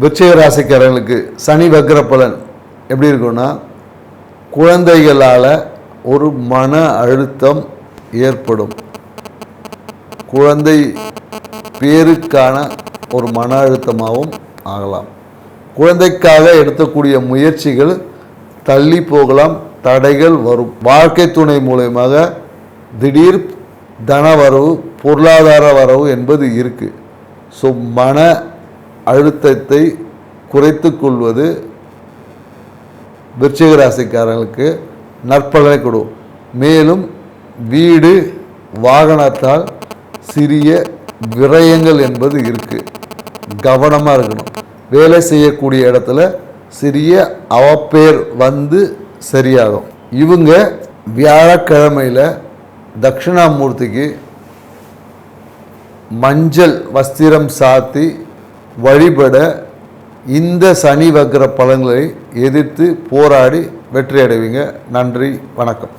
விருச்சிக ராசிக்காரர்களுக்கு சனி வக்ர பலன் எப்படி இருக்குன்னா, குழந்தைகளால் ஒரு மன அழுத்தம் ஏற்படும். குழந்தை பேருக்கான ஒரு மன அழுத்தமாகவும் ஆகலாம். குழந்தைக்காக எடுக்கக்கூடிய முயற்சிகள் தள்ளி போகலாம், தடைகள் வரும். வாழ்க்கை துணை மூலமாக திடீர் தன வரவு, பொருளாதார வரவு என்பது இருக்குது. ஸோ மன அழுத்தத்தை குறைத்து கொள்வது விருச்சிக ராசிக்காரர்களுக்கு நற்பலனை கொடுக்கும். மேலும் வீடு வாகனத்தால் சிறிய விரயங்கள் என்பது இருக்குது. கவனமாக இருக்கணும். வேலை செய்யக்கூடிய இடத்துல சிறிய அவப்பேர் வந்து சரியாகும். இவங்க வியாழக்கிழமையில் தட்சிணாமூர்த்திக்கு மஞ்சள் வஸ்திரம் சாத்தி வழிபட இந்த சனி வக்ர பலன்களை எதிர்த்து போராடி வெற்றி அடைவீங்க. நன்றி, வணக்கம்.